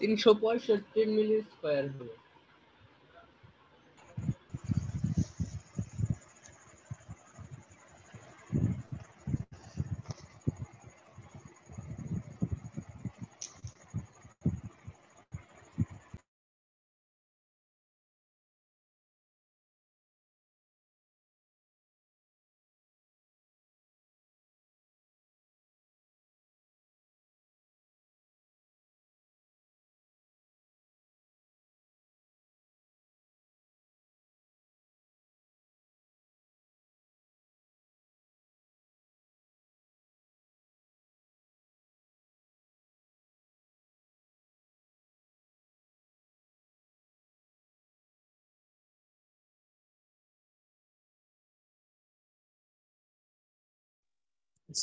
365 মিলি square হবে।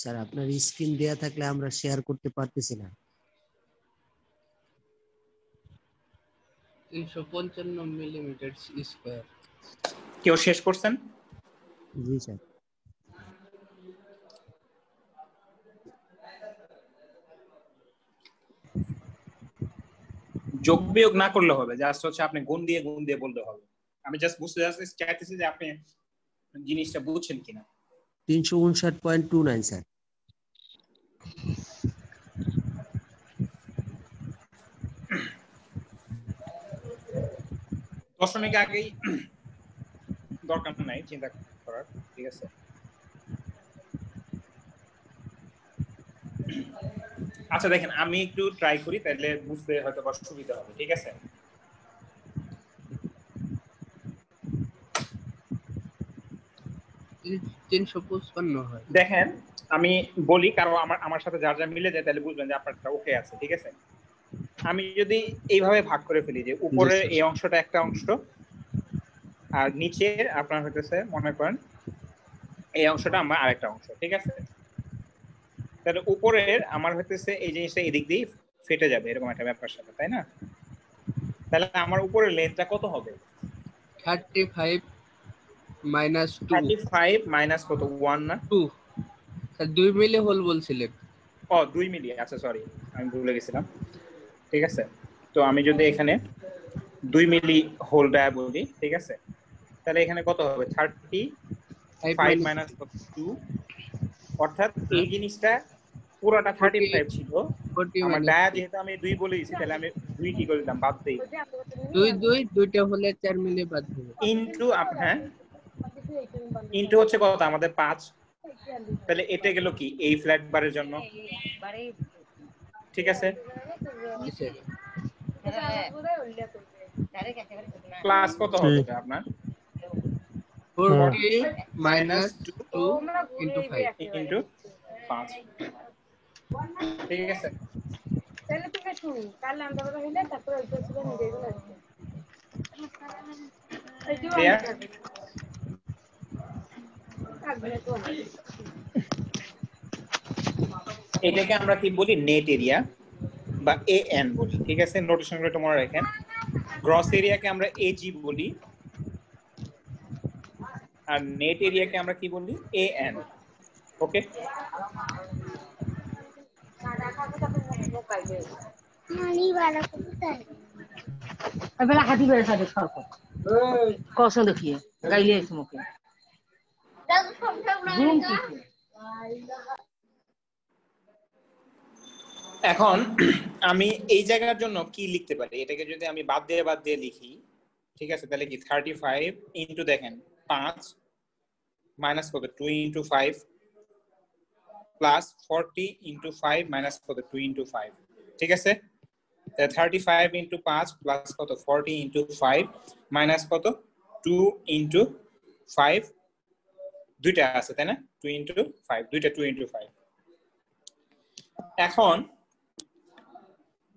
Sir আপনার screen দেয়া থাকলে আমরা শেয়ার করতে পারতেছি না। 355 মিলিমিটার স্কয়ার। কেউ শেষ করছেন? জি স্যার। যোগ বিয়োগ না করলে হবে, জাস্ট হচ্ছে আপনি গুণ দিয়ে বলতে হবে। আমি জাস্ট বুঝতে চাইতেছি যে আপনি জিনিসটা বুঝছেন কিনা। 359.29 স্যার। দশমিক আগেই দরকার নাই চিন্তা করার, ঠিক আছে। আচ্ছা দেখেন, আমি একটু ট্রাই করি, তাহলে বুঝতে হয়তো সুবিধা হবে, ঠিক আছে। হয়। দেখেন আমি বলি, কারণ আমার সাথে যার যা মিলে যায় তাহলে বুঝবেন যে আপনারটা ওকে আছে, ঠিক আছে। আমি যদি এইভাবে ভাগ করে ফেলি যে উপরের এই অংশটা একটা অংশ আর নিচের আপনার হইতেছে মনে করেন এই অংশটা আমার আরেকটা অংশ, ঠিক আছে। তাহলে উপরের আমার হইতেছে এই জিনিসটা এদিক দিয়ে ফেটে যাবে, এরকম একটা ব্যাপার সাথে, তাই না? তাহলে আমার উপরের লেন্থটা কত হবে? 35 মাইনাস 2। 35 মাইনাস কত? 1 না 2? স্যার 2 মিলি হোল বলছিলেন। ও 2 মিলি, আচ্ছা সরি আমি ভুলে গেছিলাম, ঠিক আছে। তো আমি যদি এখানে 2 মিলি হোলটা বলি, ঠিক আছে, তাহলে এখানে কত হবে? 35 মাইনাস 2, অর্থাৎ এই জিনিসটা পুরোটা 35 ছিল। আমার ডায়া যেহেতু আমি 2 বলে দিয়েছি, তাহলে আমি 2 কি করে দিলাম, বাদ দেই। 2 দুইটা হলে 4 মিলি বাদ হবে। ইনটু হ্যাঁ, ইনটু হচ্ছে কত আমাদের 5। তাহলে এটা গেল কি এই ফ্ল্যাট বারের জন্য, ঠিক আছে। প্লাস কত হবে আপনার? 40 মাইনাস 2 ইনটু 5 ইনটু 5, ঠিক আছে। তাহলে তুমি শুন, কাল আমরা বড় হইলে তারপর ওই ছিল নিজে গুলো আছে। এটাকে আমরা কি বলি? নেট এরিয়া বা এএন বলি, ঠিক আছে। নোটেশনগুলো একটু মনে রাখেন। গ্রস এরিয়াকে আমরা এজি বলি, আর নেট এরিয়াকে আমরা কি বলি? এএন। ওকে, বেলা খাতি বেড়ে সাথে সরক কষ্ট দেখিয়ে গাইলে মুখে এখন আমি এই জায়গার জন্য কি লিখতে পারি? এটাকে যদি আমি বাদ দিয়ে লিখি, ঠিক আছে, তাহলে কি 35 ইনটু দেখেন 5 মাইনাস কত 2 ইনটু 5 প্লাস 40 ইনটু 5 মাইনাস কত 2 ইনটু 5, ঠিক আছে। 35 ইনটু 5 প্লাস কত 40 ইনটু 5 মাইনাস কত 2 ইনটু 5, দুইটা আছে তাই না? 2 ইনটু 5, দুইটা 2 ইনটু 5। এখন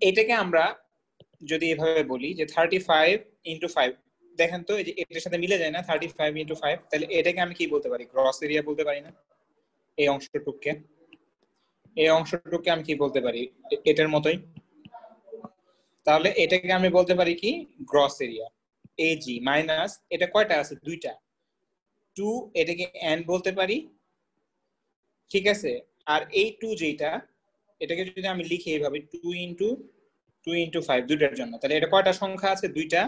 এটাকে আমরা যদি এভাবে বলি যে 35 ইনটু 5, দেখেন তো এই যে এটার সাথে মিলে যায় না 35 ইনটু 5, তাহলে এটাকে আমি কি বলতে পারি? গ্রস এরিয়া বলতে পারি না? এই অংশটুকুকে আমি কি বলতে পারি? এটার মতোই। তাহলে এটাকে আমি বলতে পারি কি? গ্রস এরিয়া এজি মাইনাস এটা কয়টা আছে? দুইটা, 2, এটাকে এন বলতে পারি, ঠিক আছে। আর এই 2 যেটা, এটাকে যদি আমি লিখি এইভাবে 2 ইনটু 2 into 5 দুইটার জন্য। তাহলে এটা কয়টা সংখ্যা আছে? দুইটা।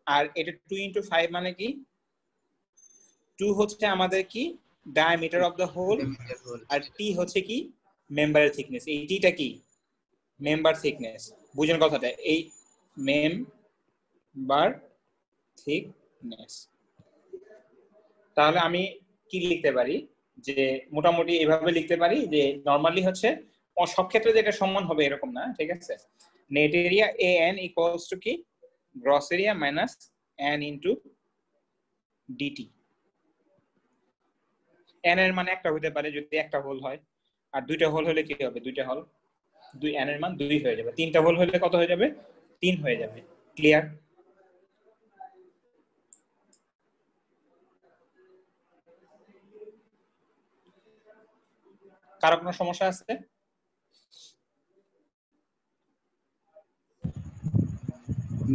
আর এটা 2 into 5 মানে কি? 2 হচ্ছে আমাদের কি ডায়ামিটার অফ দ্য হোল, আর টি হচ্ছে কি মেম্বারের থিকনেস। এই টিটা কি মেম্বার থিকনেস। বুঝেন কথাটা? এই মেম্বার থিকনেস। তাহলে আমি কি লিখতে পারি যে মোটামুটি এভাবে লিখতে পারি যে নরমালি হচ্ছে সব ক্ষেত্রে যেটা সমান হবে এরকম না, ঠিক আছে? Net area an equals to কি gross area minus n into DT. n এর মান একটা হতে পারে যদি একটা হোল হয়, আর দুইটা হোল হলে কি হবে? দুইটা হোল n এর মান 2 হয়ে যাবে। তিনটা হোল হলে কত হয়ে যাবে? 3 হয়ে যাবে। ক্লিয়ার? কারো কোনো সমস্যা আছে?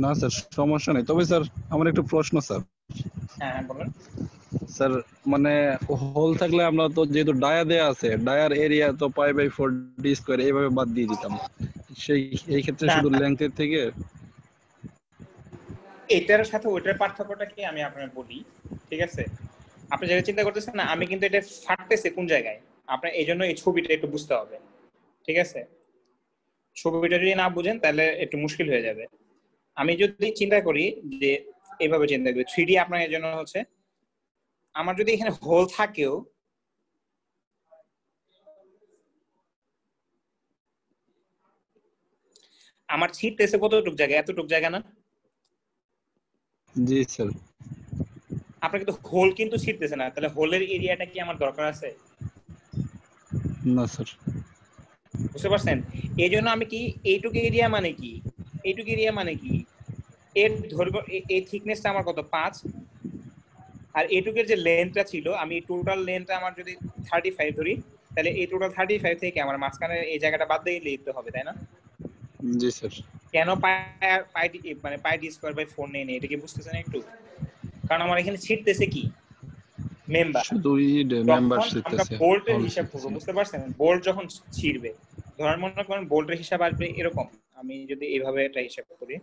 না স্যার, সমস্যা নেই। তবে স্যার আমার একটু প্রশ্ন স্যার। হ্যাঁ বলেন। স্যার মানে হোল থাকলে আমরা তো যেহেতু ডায়া দেয়া আছে, ডায়ার এরিয়া তো π/4 ডি স্কয়ার এইভাবে বাদ দিয়ে দিতাম। এই ক্ষেত্রে শুধু লেংথের থেকে এটার সাথে ওইটার পার্থক্যটা কি আমি আপনাকে বলি, ঠিক আছে? আপনি যেটা চিন্তা করতেছেন না, আমি কিন্তু এটা ফাটতেছে কোন জায়গায়, আপনার এই জন্য এই ছবিটা একটু বুঝতে হবে, ঠিক আছে? ছবিটা যদি না বুঝেন তাহলে একটু মুশকিল হয়ে যাবে। আমি যদি চিন্তা করি যে এইভাবে চিন্তা করি 3D আপনার এই জন্য হচ্ছে আমার যদি এখানে হোল থাকেও আমার ছিটতেছে কতটুক জায়গা? এতটুক জায়গা না? জি স্যার। আপনার কিন্তু হোল কিন্তু ছিটতেছে না, তাহলে হোলের এরিয়াটা কি আমার দরকার আছে? না স্যার। বুঝতে পারছেন? এই জন্য আমি কি এইটুকু এরিয়া মানে কি, এইটুকু এরিয়া মানে কি এর ধরবো এই থিকনেসটা আমার কত 5, আর এইটুকের যে লেন্থটা ছিল আমি টোটাল লেন্থটা আমার যদি 35 ধরি, তাহলে এই টোটাল 35 থেকে আমার মাঝখানে এই জায়গাটা বাদ দিয়ে লিখতে হবে, তাই না? জি স্যার। কেন মানে পাই ডি স্কয়ার বাই 4 নেই, এটা কি বুঝতেছেন একটু? কারণ আমার এখানে ছিটতেছে কি মেম্বার, শুধুই মেম্বার ছিটতেছে। আমরা বোল্টের হিসাব করব, বুঝতে পারছেন? বোল্ট যখন ছিড়বে ধরার মনে করেন বোল্টের হিসাব আসবে এরকম। আমি যদি এইভাবে এটা হিসাব করি,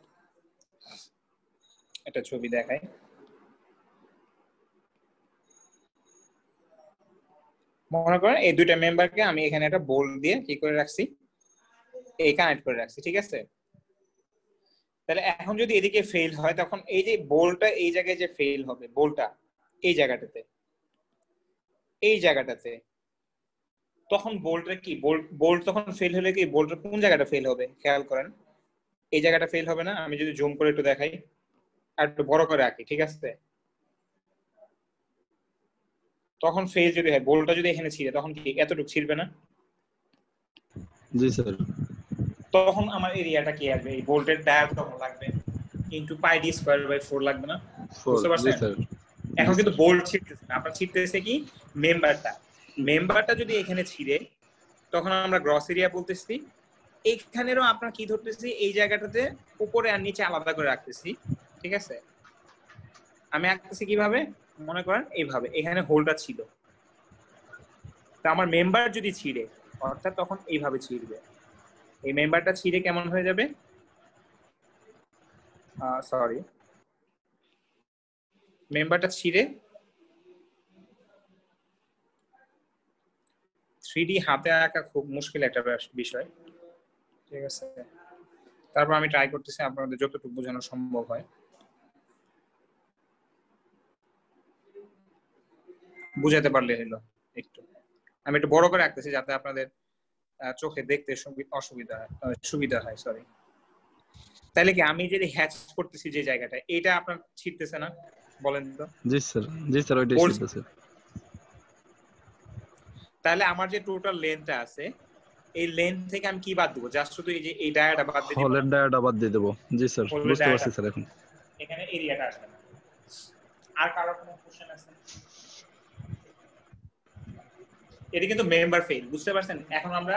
একটা ছবি দেখাই। মনে করেন এই দুইটা মেম্বারকে আমি এখানে একটা বোল্ট দিয়ে কি করে রাখছি, এই কানেক্ট করে রাখছি, ঠিক আছে? তাহলে এখন যদি এদিকে ফেল হয় তখন এই যে বোল্টটা এই জায়গায় যে ফেল হবে, বোল্টটা এই জায়গাটাতে, এই জায়গাটাতে, তখন বোল্টের কি বোল্ট তখন ফেল হলে কি বোল্টের কোন জায়গাটা ফেল হবে খেয়াল করেন? এই জায়গাটা ফেল হবে না? আমি যদি জুম করে একটু দেখাই আর একটু বড় করে রাখি, ঠিক আছে? তখন ফেল যদি হয়, বোল্টটা যদি এখানে ছিঁড়ে তখন কি এতটুকু ছিঁড়বে না? জি স্যার। তখন আমার এরিয়াটা কি আসবে? এই বোল্টের ডায়ার তখন লাগবে into pi D square by 4 লাগবে না? বুঝতে পারছেন? এখন কিন্তু বোল্ট ছিঁড়তেছে না, আপনার ছিঁড়তেছে কি মেম্বারটা। মেম্বারটা যদি এখানে ছিঁড়ে তখন আমরা গ্রস এরিয়া বলতেছি। এইখানেরও আপনার কি ধরতেছি, এই জায়গাটাতে উপরে আর নিচে আলাদা করে রাখতেছি, ঠিক আছে? আমি আঁকতেছি কিভাবে? মনে করেন এইভাবে, এখানে হোলটা ছিল, তা আমার মেম্বার যদি ছিঁড়ে অর্থাৎ তখন এইভাবে ছিঁড়বে। এই মেম্বারটা ছিঁড়ে কেমন হয়ে যাবে? সরি, মেম্বারটা ছিঁড়ে 3D হাতে আঁকা খুব মুশকিল একটা বিষয়, ঠিক আছে? তারপর আমি ট্রাই করতেছি আপনাদের যতটুকু বোঝানো সম্ভব হয়। বুঝাতে পারলে হলো একটু। আমি একটু বড় করে আঁকতেছি যাতে আপনাদের চোখে দেখতে সুবিধা হয়, সরি। তাহলে কি আমি যদি হ্যাচ করতেছি যে জায়গাটা, এটা আপনার ছিটতেছে না বলেন তো? জি স্যার। জি স্যার, ওইটাই ছিটতেছে। তাহলে আমার যে টোটাল লেন্থটা আছে এই লেন্থ থেকে আমি কি বাদ দেব? জাস্ট শুধু এই যে এই ডায়াটা বাদ দিয়ে দেব, হলের ডায়াটা বাদ দিয়ে দেব। জি স্যার, বুঝতে পারছি স্যার। এখন এখানে এরিয়াটা আসবে না। আর কারো কোনো কোশ্চেন আছে? এটা কিন্তু মেম্বার ফেল, বুঝতে পারছেন? এখন আমরা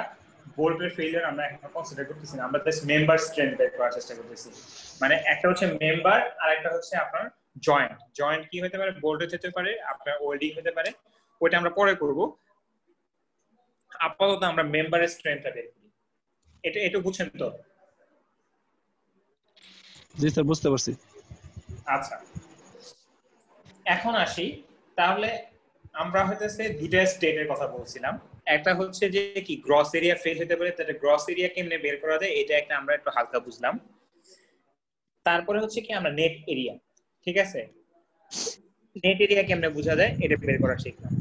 বোল্টের ফেলিয়ার আমরা এখন কনসিডার করতেছি না, আমরা জাস্ট মেম্বার স্ট্রেংথ বের করার চেষ্টা করতেছি। মানে একটা হচ্ছে মেম্বার আর একটা হচ্ছে আপনার জয়েন্ট। জয়েন্ট কি হতে পারে? বোল্টের হতে পারে, আপনার ওয়েল্ডিং হতে পারে, ওইটা আমরা পরে করব। আপাতত আমরা মেম্বারের স্ট্রেংথটা বের করি। এটা বুঝছেন তো? জি স্যার বুঝতে পারছি। আচ্ছা, এখন আসি তাহলে আমরা হইতেছে দুইটা স্টেটের কথা বলছিলাম। একটা হচ্ছে যে কি গ্রস এরিয়া ফেল হতে পারে, তাহলে গ্রস এরিয়া কেমনে বের করা যায় এটা একটা আমরা একটু হালকা বুঝলাম। তারপরে হচ্ছে কি আমরা নেট এরিয়া, ঠিক আছে, নেট এরিয়া কেমনে বোঝা যায় এটা বের করা শিখলাম।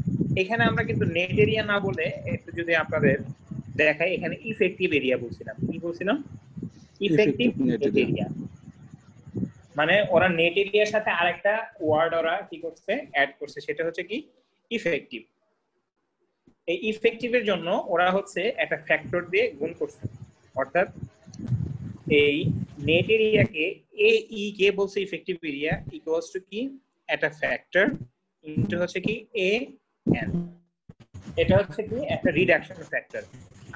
এখানে আমরা কিন্তু নেট এরিয়া না বলে একটু যদি আপনাদের দেখাই, এখানে ইফেক্টিভ এরিয়া বলছিলাম। কি বলছিলাম? Effective net area. মানে ওরা নেট এরিয়ার সাথে আরেকটা ওয়ার্ড ওরা কি করছে, অ্যাড করছে, সেটা হচ্ছে কি ইফেক্টিভ। এই ইফেক্টিভের জন্য ওরা হচ্ছে একটা ফ্যাক্টর দিয়ে গুণ করছে, অর্থাৎ এই নেট এরিয়াকে এ ই কে বলছে ইফেক্টিভ এরিয়া ইকুয়ালস টু কি একটা ফ্যাক্টর ইনটু হচ্ছে কি এ এন। এটা হচ্ছে কি একটা রিডাকশন ফ্যাক্টর।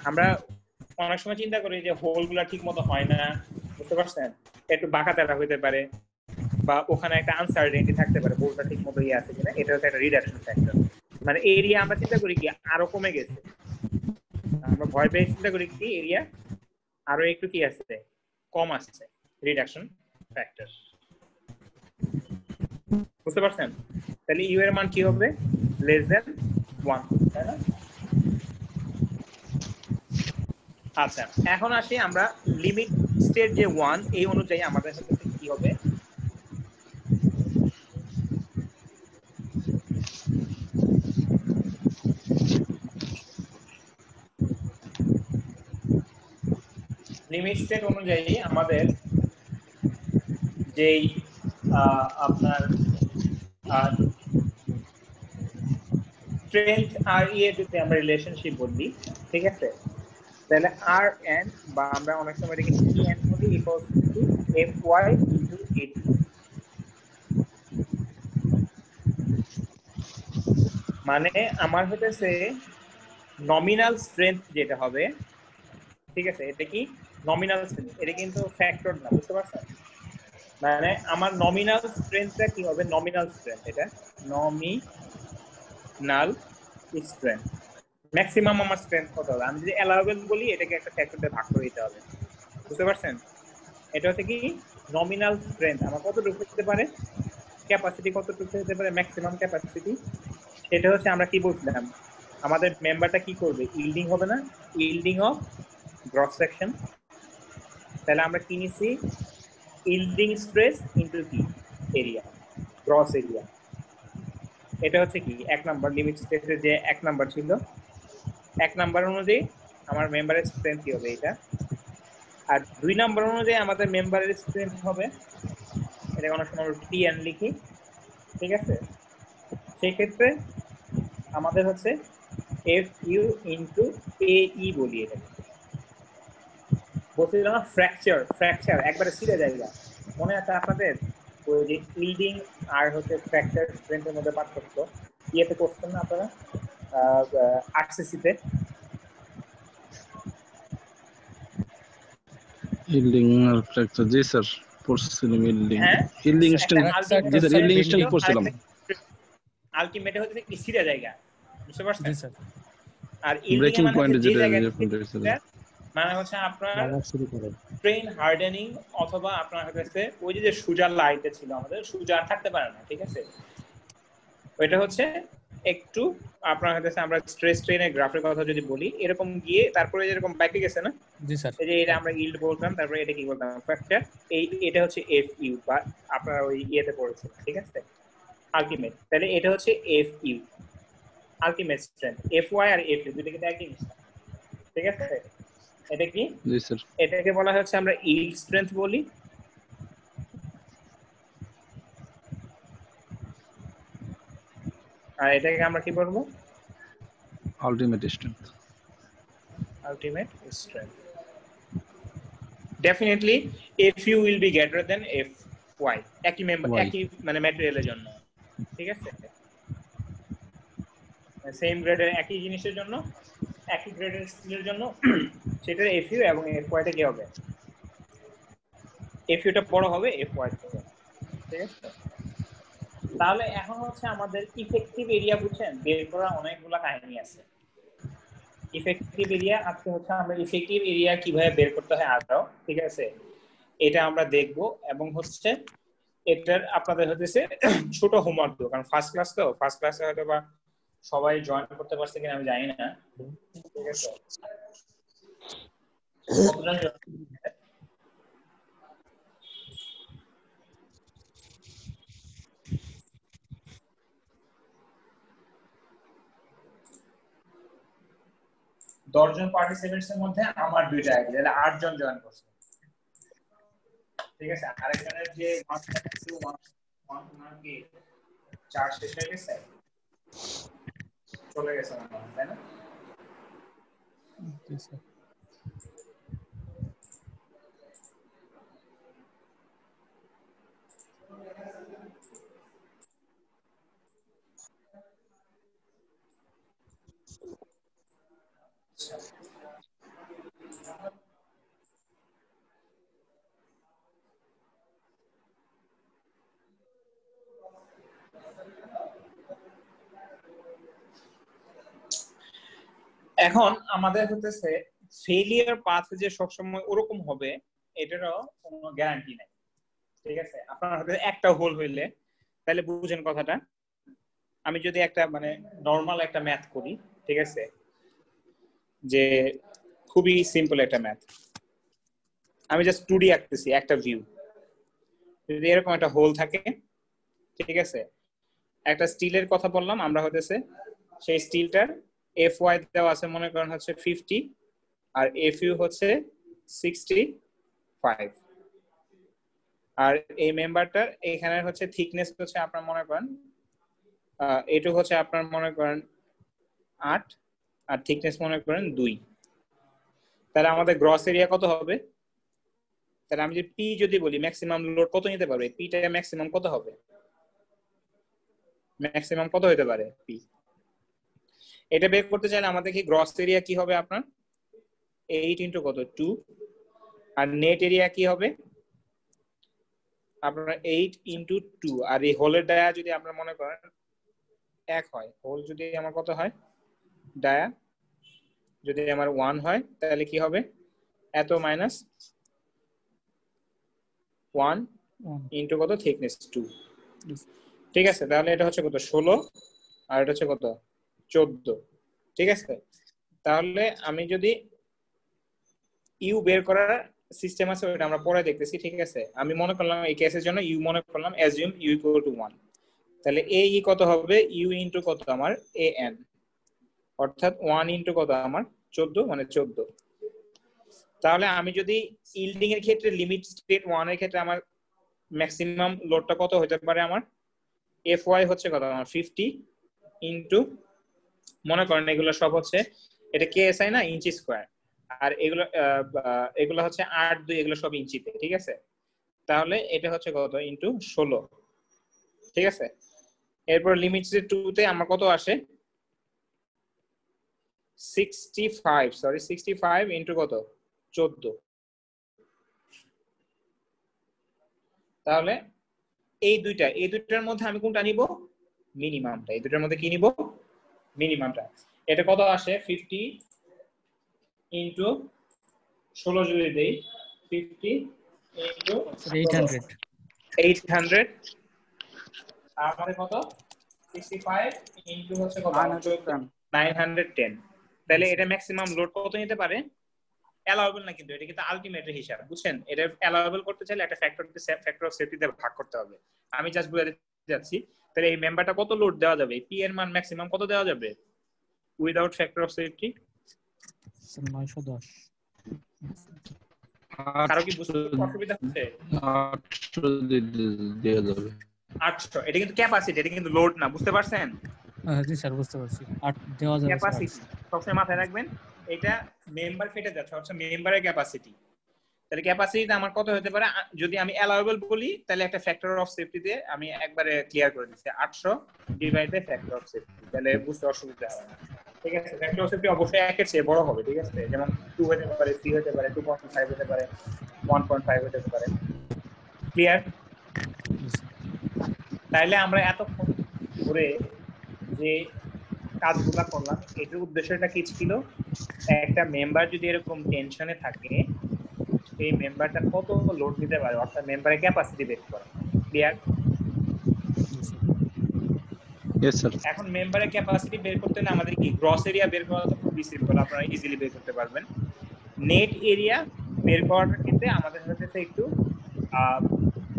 আমরা অনেক সময় চিন্তা করি যে হোলগুলা ঠিক মতো হয় না, বুঝতে পারছেন, একটু বাঁকা তেরা হইতে পারে বা ওখানে একটা আনসার্টেনিটি থাকতে পারে হোলটা ঠিক মতো আছে কিনা, এটা হচ্ছে একটা রিডাকশন ফ্যাক্টর। মানে এরিয়া আমরা চিন্তা করি কি আরো কমে গেছে, আমরা ভয় পেয়ে চিন্তা করি কি এরিয়া আরো একটু কি আছে, কম আসছে, রিডাকশন ফ্যাক্টর। বুঝতে পারছেন? তাহলে ইউ এর মান কি হবে? লেস দেন 1, তাই না? আচ্ছা, এখন আসি আমরা লিমিট স্টেট যে 1 এই অনুযায়ী আমাদের সাথে কি হবে। লিমিট স্টেট অনুযায়ী আমাদের যেই আপনার স্ট্রেংথ আর ই এর যদি আমরা রিলেশনশিপ বলি, ঠিক আছে, তাহলে আর এন বা আমরা অনেক সময় এটাকে ই এন বলি equals to F Y into H. মানে আমার হতেছে নমিনাল স্ট্রেংথ যেটা হবে, ঠিক আছে, এটা কি নমিনাল স্ট্রেংথ, এটা কিন্তু ফ্যাক্টর না, বুঝতে পারছেন? মানে আমার নমিনাল স্ট্রেংথটা কি হবে? নমিনাল স্ট্রেংথ, এটা নমিনাল স্ট্রেংথ। ম্যাক্সিমাম আমার স্ট্রেংথ কত হবে? আমি যদি অ্যালাউবেল বলি এটাকে একটা ফ্যাক্টর দিয়ে ভাগ করে দিতে হবে, বুঝতে পারছেন? এটা হচ্ছে কি নমিনাল স্ট্রেংথ, আমার কতটুকু হতে পারে, ক্যাপাসিটি কতটুকু হতে পারে, ম্যাক্সিমাম ক্যাপাসিটি। এটা হচ্ছে আমরা কি বলছিলাম, আমাদের মেম্বারটা কি করবে, ইল্ডিং হবে না, ইল্ডিং অফ গ্রস সেকশন। তাহলে আমরা কি নিছি, ইল্ডিং স্ট্রেস ইনটু কি এরিয়া, গ্রস এরিয়া। এটা হচ্ছে কি 1 নাম্বার লিমিট স্টেটের যে 1 নাম্বার ছিল, 1 নাম্বার অনুযায়ী আমার মেম্বারের স্ট্রেংথ কি হবে এটা। আর 2 নাম্বার অনুযায়ী আমাদের মেম্বারের স্ট্রেংথ হবে, এটা অনেক সময় টিএন লিখি, ঠিক আছে। সেই ক্ষেত্রে আমাদের হচ্ছে এফ ইউ ইনটু এ ই বলি, এটা বলছিলাম না ফ্র্যাকচার, ফ্র্যাকচার একবারে সিধে জায়গা মনে আছে আপনাদের? ওই যে ইল্ডিং আর হচ্ছে ফ্র্যাকচার স্ট্রেংথের মধ্যে পার্থক্য ইয়েতে করছেন না আপনারা আরসিসিতে? ইল্ডিং আর ফ্র্যাকচার, জি স্যার পড়ছিলাম। ইল্ডিং হ্যাঁ, ইল্ডিং স্ট্রেংথ, জি স্যার ইল্ডিং স্ট্রেংথ পড়ছিলাম। আলটিমেটে হচ্ছে কি সিধা জায়গা, বুঝতে পারছেন? জি স্যার। আর ইল্ডিং ব্রেকিং মানে পয়েন্ট হচ্ছে যে যেটা জায়গা মানে হচ্ছে আপনার শুরু করে ট্রেন হার্ডেনিং, অথবা আপনার কাছে ওই যে সুজার লাইটে ছিল আমাদের, সুজা থাকতে পারে না, ঠিক আছে। ওইটা হচ্ছে একটু আপনার কাছে আমরা স্ট্রেস স্ট্রেনের গ্রাফের কথা যদি বলি, এরকম গিয়ে তারপরে যেরকম ব্যাকে গেছে না, জি স্যার। এই যে এটা আমরা ইল্ড বলতাম, তারপরে এটা কি বলতাম, ফ্র্যাকচার। এটা হচ্ছে এফ ইউ বা আপনার ওই ইয়েতে পড়েছে, ঠিক আছে, আলটিমেট। তাহলে এটা হচ্ছে F U ultimate strength. F Y আর এফ ইউ দুটো কিন্তু একই জিনিস, ঠিক আছে। এটা কি, জি স্যার এটাকে বলা হচ্ছে আমরা ইল্ড স্ট্রেংথ বলি। আর এটাকে আমরা কি বলবো? Ultimate strength. Ultimate strength. Definitely Fu will be greater than Fy, একই মেম্বার, একই মানে ম্যাটেরিয়ালের জন্য, ঠিক আছে, সেম গ্রেডের একই জিনিসের জন্য, একই গ্রেডের স্টিলের জন্য সেটার Fu এবং Fy টা কি হবে, Fu টা বড় হবে Fy থেকে, ঠিক আছে। তাহলে এখন হচ্ছে আমাদের ইফেক্টিভ এরিয়া বুঝছেন, বের করা অনেকগুলো কাহিনী আছে। ইফেক্টিভ এরিয়া আজকে হচ্ছে আমরা ইফেক্টিভ এরিয়া কিভাবে বের করতে হয় আরো, ঠিক আছে। এটা আমরা দেখব এবং হচ্ছে এটার আপনাদের হতেছে ছোট হোমওয়ার্ক দেব, কারণ ফার্স্ট ক্লাস তো, ফার্স্ট ক্লাসে হয়তো বা সবাই জয়েন করতে পারছে কিনা আমি জানি না, ঠিক আছে? কতজন দশজন পার্টিসিপেন্টস এর মধ্যে আমার দুইটা আইডি, তাহলে 8 জন জয়েন করছে, ঠিক আছে? আরেকজনের যে 1 কি 4 শেষ হয়ে গেছে, চলে গেছে না, তাই না? এখন আমাদের হতেছে ফেলিয়ার পাথ যে সবসময় ওরকম হবে এটারও কোনো গ্যারান্টি নাই, ঠিক আছে? আপনার হাতে একটা হোল হইলে তাহলে বুঝেন কথাটা। আমি যদি একটা মানে নরমাল একটা ম্যাথ করি, ঠিক আছে, যে খুবই সিম্পল একটা ম্যাথ, আমি জাস্ট 2D আঁকতেছি একটা ভিউ, যদি এরকম একটা হোল থাকে, ঠিক আছে, একটা স্টিলের কথা বললাম আমরা, হতেছে সেই স্টিলটার FY দেওয়া আছে মনে করেন হচ্ছে 50 আর FU হচ্ছে 65, আর এই মেম্বারটার এখানে হচ্ছে থিকনেস হচ্ছে আপনার মনে করেন এটুকু হচ্ছে আপনার মনে করেন 8 আর থিকনেস মনে করেন 2, তাহলে আমাদের গ্রস এরিয়া কত হবে? তাহলে আমি যদি P যদি বলি ম্যাক্সিমাম লোড কত নিতে পারবে, Pটা ম্যাক্সিমাম কত হবে? ম্যাক্সিমাম কত হতে পারে P? এটা বের করতে চাইলে আমাদের কি গ্রস এরিয়া কি হবে আপনার 8 ইনটু কত 2, আর নেট এরিয়া কি হবে আপনার 8 ইনটু 2, আর এই হোলের ডায়া যদি আপনারা মনে করেন 1 হয়, হোল যদি আমার কত হয় ডায়া যদি আমার 1 হয় তাহলে কি হবে এত মাইনাস 1 ইনটু কত থিকনেস 2, ঠিক আছে? তাহলে এটা হচ্ছে কত 16 আর এটা হচ্ছে কত 14, ঠিক আছে? তাহলে আমি যদি ইউ বের করার সিস্টেম আছে ওটা আমরা পরে দেখতেছি, ঠিক আছে? আমি মনে করলাম এই কেসের জন্য ইউ মনে করলাম অ্যাজিউম ইউ ইকুয়াল টু 1, তাহলে এ ই কত হবে ইউ ইনটু কত আমার এ এন, অর্থাৎ 1 ইনটু কত আমার 14 মানে 14। তাহলে আমি যদি ইল্ডিং এর ক্ষেত্রে লিমিট স্টেট 1 এর ক্ষেত্রে আমার ম্যাক্সিমাম লোডটা কত হতে পারে আমার FY হচ্ছে কত আমার 50 ইনটু মনে করেন এগুলো সব হচ্ছে এটা KSI না ইঞ্চি স্কয়ার, আর এগুলো হচ্ছে 8 2 এগুলো সব ইঞ্চিতে, ঠিক আছে? তাহলে এটা হচ্ছে কত ইনটু 16, ঠিক আছে? এরপর লিমিট স্টেট 2 তে আমার কত আসে 65 ইনটু কত 14, তাহলে এই দুইটার মধ্যে আমি কোনটা নিব মিনিমামটা, এই দুইটার মধ্যে কি নিব মিনিমামটা। এটা কত আসে 50 ইনটু 16 যদি দেই 50 ইনটু 800 আমাদের কত 65 ইনটু হচ্ছে কত 910, তাহলে এটা ম্যাক্সিমাম লোড কত নিতে পারে অ্যালাউয়েবল না, কিন্তু এটা কিন্তু আলটিমেট হিসাব, বুঝছেন? এটা অ্যালাউয়েবল করতে চাইলে একটা ফ্যাক্টর অফ সেফটিতে ভাগ করতে হবে। আমি জাস্ট বুঝাতে যাচ্ছি, তাহলে এই মেম্বারটা কত লোড দেওয়া যাবে, পি এর মান ম্যাক্সিমাম কত দেওয়া যাবে উইদাউট ফ্যাক্টর অফ সেফটি 910। কারো কি বুঝতে অসুবিধা হচ্ছে? 800 দিয়ে যাবে 800, এটা কিন্তু ক্যাপাসিটি, এটা কিন্তু লোড না, বুঝতে পারছেন? হ্যাঁ জি স্যার বুঝতে পারছি। 8 দেওয়া যাবে ক্যাপাসিটি সবসময় মাথায় রাখবেন, এটা মেম্বার ফেটে যাচ্ছে হচ্ছে মেম্বারের ক্যাপাসিটি। তাহলে ক্যাপাসিটিটা আমার কত হতে পারে যদি আমি অ্যালাউয়েবল বলি তাহলে একটা ফ্যাক্টর অফ সেফটি দিয়ে আমি একবারে ক্লিয়ার করে দিচ্ছি 800 divide by factor of safety, তাহলে বুঝতে অসুবিধা হবে না, ঠিক আছে? ফ্যাক্টর অফ সেফটি অবশ্যই 1 এর চেয়ে বড় হবে, ঠিক আছে? যেমন 2 হতে পারে 3 হতে পারে 2.5 হতে পারে 1.5 হতে পারে, ক্লিয়ার? তাইলে আমরা এতক্ষণ ধরে যে কাজগুলা করলাম এটার উদ্দেশ্যটা কি ছিল, একটা মেম্বার যদি এরকম টেনশনে থাকে এই মেম্বারটা কত লোড নিতে পারে, অর্থাৎ মেম্বারের ক্যাপাসিটি বের করা। ক্লিয়ার? Yes sir. এখন মেম্বারের ক্যাপাসিটি বের করতে হলে আমাদের কি গ্রস এরিয়া বের করা তো খুবই সিম্পল, আপনারা ইজিলি বের করতে পারবেন। নেট এরিয়া বের করার ক্ষেত্রে আমাদের হচ্ছে একটু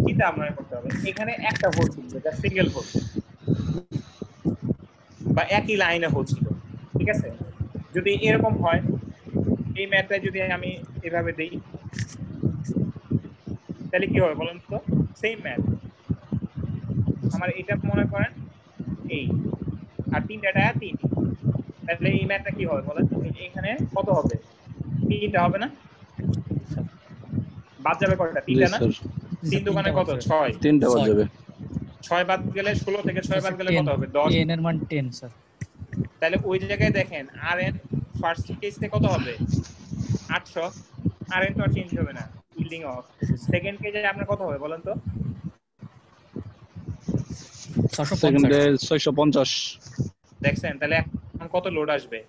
চিন্তা ভাবনা করতে হবে। এখানে একটা হোল ছিল, যেটা সিঙ্গেল হোল বা একই লাইনে হোল ছিল, ঠিক আছে? যদি এরকম হয়, এই ম্যাথটা যদি আমি এভাবে দেই তাহলে কি হবে বলেন তো? সেম ম্যাথ আমার এটা মনে করেন এই, আর তিনটা টায়ার তিন, তাহলে এই ম্যাথটা কি হবে বলেন? এখানে কত হবে? তিনটা হবে না? বাদ যাবে কয়টা? তিনটা না? তিন দোকানে কত? 6। তিনটা বাদ যাবে। 6 বাদ গেলে 16 থেকে 6 বাদ গেলে কত হবে? 10। n এর মান 10 স্যার। তাহলে ওই জায়গায় দেখেন rn ফার্স্ট কেসে কত হবে? 800। rn তো আর চেঞ্জ হবে না, বিল্ডিং অফ। সেকেন্ড কেসে আপনার কত হবে বলেন তো? সেকেন্ডে 650। দেখছেন? তাহলে এখন কত লোড আসবে?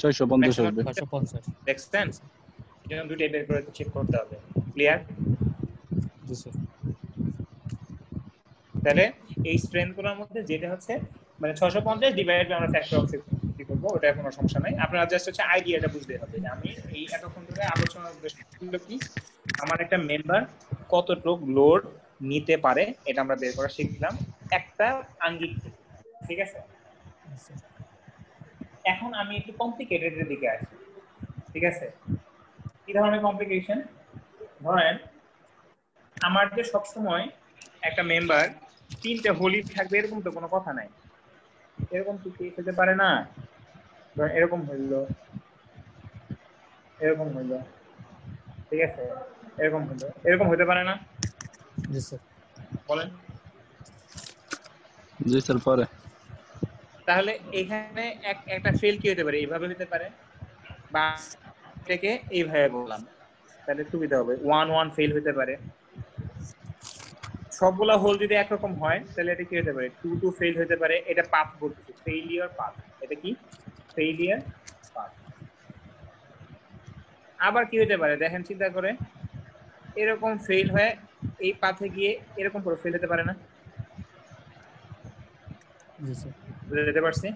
650 আসবে। 650। দেখছেন? এজন্য দুইটাই বের করে চেক করতে হবে। ক্লিয়ার? জি স্যার। তাহলে এই স্ট্রেংথগুলোর মধ্যে যেটা হচ্ছে মানে 650 ডিভাইড বাই আমরা ফ্যাক্টর অফ 60 করব, ওটা কোনো সমস্যা নাই। আপনারা জাস্ট হচ্ছে আইডিয়াটা বুঝতে হবে যে আমি এই এতক্ষণ ধরে আলোচনার উদ্দেশ্য ছিল কি, আমার একটা মেম্বার কতটুকু লোড নিতে পারে এটা আমরা বের করা শিখলাম একটা আঙ্গিক, ঠিক আছে? এখন আমি একটু কমপ্লিকেটেডের দিকে আসি, ঠিক আছে? কি ধরনের কমপ্লিকেশন? ধরেন আমার যে সবসময় একটা মেম্বার তিনটে হোলি থাকবে এরকম তো কোনো কথা নাই। এরকম তো কেস হতে পারে না? এরকম হইলো, এরকম হইলো, ঠিক আছে? এরকম হইলো, এরকম হতে পারে না? জি স্যার। বলেন। জি স্যার পারে। তাহলে এখানে একটা ফেল কি হতে পারে? এইভাবে হতে পারে, বা এটাকে এইভাবে বললাম তাহলে সুবিধা হবে। 1 ফেল হতে পারে। সবগুলা হোল যদি একরকম হয় তাহলে এটা কি হতে পারে? 2 ফেল হতে পারে। এটা পাথ বলতেছে, ফেইলিয়ার পাথ। এটা কি? Failure path. আবার কি হতে পারে দেখেন চিন্তা করে, এরকম ফেল হয়ে এই পাথে গিয়ে এরকম করে ফেল হতে পারে না? জি স্যার। বুঝতে পারছি?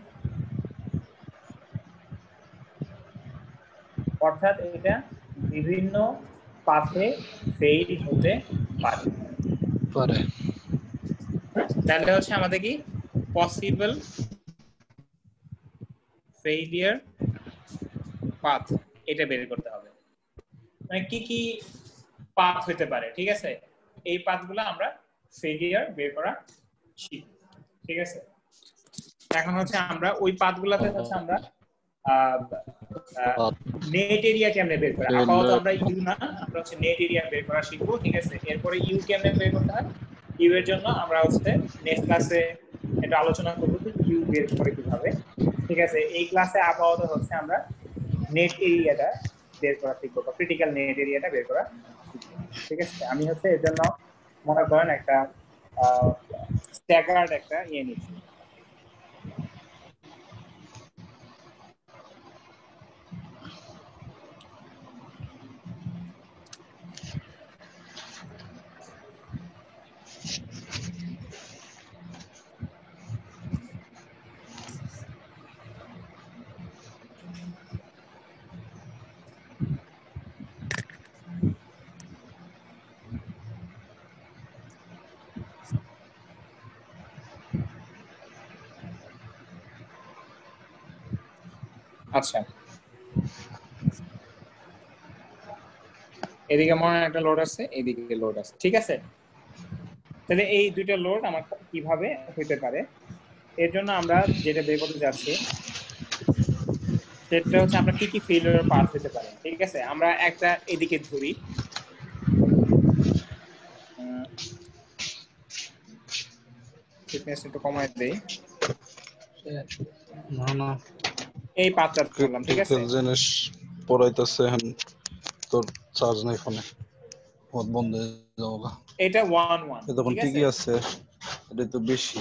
অর্থাৎ এটা বিভিন্ন পাথে ফেল হতে পারে। তাহলে হচ্ছে আমাদের কি পসিবল ফেইলিয়ার পাথ এটা বের করতে হবে। মানে কি কি পাথ হতে পারে, ঠিক আছে? এই পাথগুলো আমরা ফেইলিয়ার বের করা শিখব, ঠিক আছে? এখন হচ্ছে আমরা ওই পাথগুলোতে হচ্ছে আমরা নেট এরিয়া কেমনে বের করা, আপাতত আমরা ইউ না, আমরা হচ্ছে নেট এরিয়া বের করা শিখবো, ঠিক আছে? এরপরে ইউ কেমনে বের করতে হয়, ইউ এর জন্য আমরা হচ্ছে নেক্সট ক্লাসে এটা আলোচনা করবো যে ইউ বের করে কিভাবে, ঠিক আছে? এই ক্লাসে আপাতত হচ্ছে আমরা নেট এরিয়াটা বের করা শিখবো, বা ক্রিটিক্যাল নেট এরিয়াটা বের করা শিখবো, ঠিক আছে? আমি হচ্ছে এর জন্য মনে করেন একটা স্ট্যাগার্ড একটা ইয়ে নিচ্ছি। আচ্ছা, এদিকে মনে হয় একটা লোড আছে, এদিকে লোড আছে, ঠিক আছে? তাহলে এই দুইটা লোড আমার কিভাবে হইতে পারে, এর জন্য আমরা যেটা বের করতে যাচ্ছি সেটা হচ্ছে আমরা কি কি ফেলিয়ার পাথ হতে পারে, ঠিক আছে? আমরা একটা এদিকে ধরি, ফিটনেস একটু কমাই দেই, না এই পাথটা ধরলাম, ঠিক আছে? জিনিস পড়াইতেছে এখন তোর চার্জ নাই ফোনে, ফোন বন্ধ হয়ে যাবে। এটা 1 তখন ঠিকই আছে, এটা তো বেশি।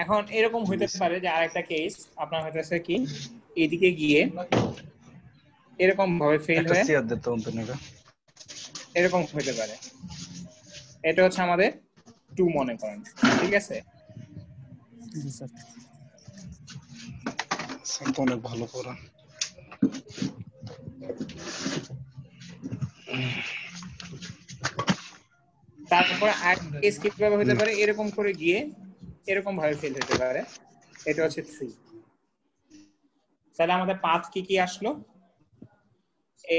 এখন এরকম হইতে পারে যে আরেকটা কেস আপনার হইতেছে কি, এদিকে গিয়ে এরকম ভাবে ফেল একটা হয়ে চেয়ার দিতে হবে না এরকম হতে পারে। এটা হচ্ছে আমাদের 2 মনে করেন, ঠিক আছে? জি স্যার। স্যার তো অনেক ভালো করা। তারপরে আরেকটা কেস কিভাবে হতে পারে, এরকম করে গিয়ে এরকম ভাবে ফেল হতে পারে। এটা হচ্ছে 3। তাহলে আমাদের পাথ কি কি আসলো?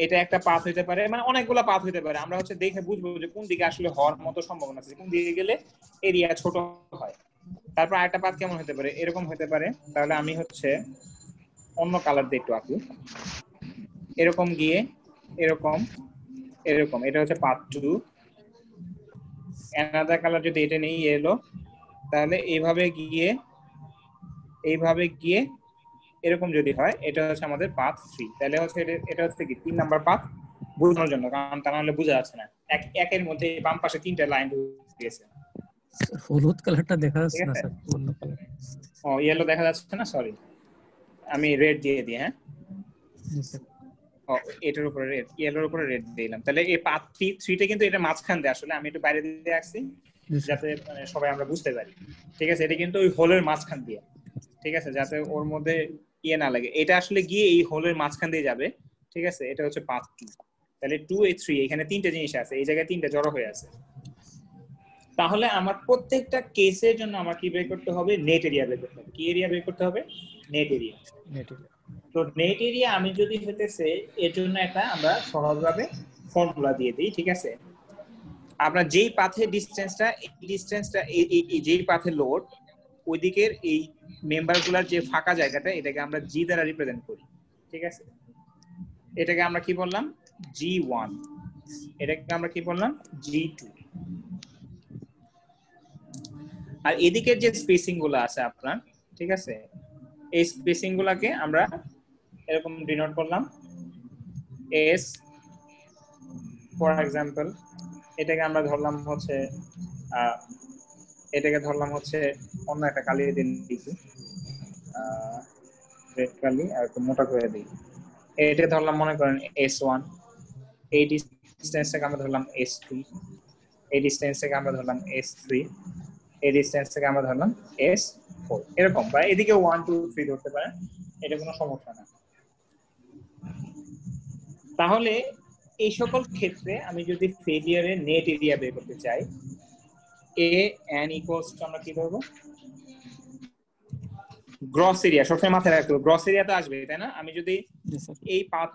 এটা একটা পাথ হইতে পারে, মানে অনেকগুলো পাথ হইতে পারে। আমরা হচ্ছে দেখে বুঝবো যে কোন দিকে আসলে হওয়ার মতো সম্ভাবনা আছে, কোন দিকে গেলে এরিয়া ছোট হয়। তারপর আরেকটা পাথ কেমন হতে পারে, এরকম হতে পারে। তাহলে আমি হচ্ছে অন্য কালার দিয়ে একটু আঁকি। এরকম গিয়ে এরকম এরকম, এটা হচ্ছে পাথ 2। অ্যানাদার কালার যদি এটা নেই এলো, তাহলে এইভাবে গিয়ে এরকম যদি হয়, এটা হচ্ছে আমাদের পাথ 3। তাহলে হচ্ছে এটা হচ্ছে কি 3 নাম্বার পাথ বোঝানোর জন্য, কারণ তা নাহলে বোঝা যাচ্ছে না। একের মধ্যে বাম পাশে 3টা লাইন দিয়েছে। হলুদ কালারটা দেখা যাচ্ছে ঠিক না আছে? স্যার, অন্য কালার। ও ইয়েলো দেখা যাচ্ছে না, সরি, আমি রেড দিয়ে দিই। হ্যাঁ, জি স্যার। ও এটার উপরে রেড, ইয়েলোর উপরে রেড দিলাম। তাহলে এই পাথ 3টা কিন্তু এটা মাঝখান দিয়ে, আসলে আমি একটু বাইরে দিয়ে আসছি যাতে মানে সবাই আমরা বুঝতে পারি। ঠিক আছে, এটা কিন্তু ওই হোলের মাঝখান দিয়ে, ঠিক আছে, যাতে ওর মধ্যে ইয়ে না লাগে। এটা আসলে গিয়ে এই হোলের মাঝখান দিয়ে যাবে। ঠিক আছে, এটা হচ্ছে পাথ 2। তাহলে 2 এ 3, এখানে 3টা জিনিস আছে, এই জায়গায় 3টা জড়ো হয়ে আছে। তাহলে আমার প্রত্যেকটা কেসের জন্য আমার কি বের করতে হবে? নেট এরিয়া বের করতে হবে। কি এরিয়া বের করতে হবে? Net area. তো নেট এরিয়া আমি যদি হইতেছে এর জন্য একটা আমরা সহজভাবে ফর্মুলা দিয়ে দিই। ঠিক আছে, আমরা যেই পাথের ডিসটেন্সটা, এই যেই পাথে লোড, ওই দিকের এই মেম্বারগুলোর যে ফাঁকা জায়গাটা, এটাকে আমরা জি দ্বারা রিপ্রেজেন্ট করি। ঠিক আছে, এটাকে আমরা কি বললাম? G1। এটাকে আমরা কি বললাম? G2। আর এদিকের যে স্পেসিং গুলো আছে আপনার, ঠিক আছে, এই স্পেসিং গুলাকে আমরা এরকম ডিনোট করলাম S ফর এক্সাম্পল। এটাকে আমরা ধরলাম হচ্ছে অন্য একটা কালি দিয়ে লিখি, রেড কালি, আর একটু মোটা করে দিই। এটা ধরলাম মনে করেন S1। এই ডিসটেন্সটাকে আমরা ধরলাম S2। এই ডিসটেন্সটাকে আমরা ধরলাম S3। এই ডিসটেন্সটাকে আমরা ধরলাম S4। এরকম, বা এদিকে 1 2 3 ধরতে পারেন, এটা কোনো সমস্যা না। তাহলে এই সকল ক্ষেত্রে আমি যদি ফেলিয়ারের নেট এরিয়া বের করতে চাই, an equals to আমরা কি ধরবো? Gross area. সবসময় মাথায় রাখতে হবে গ্রস এরিয়া তো আসবে, তাই না? আমি যদি এই পাথ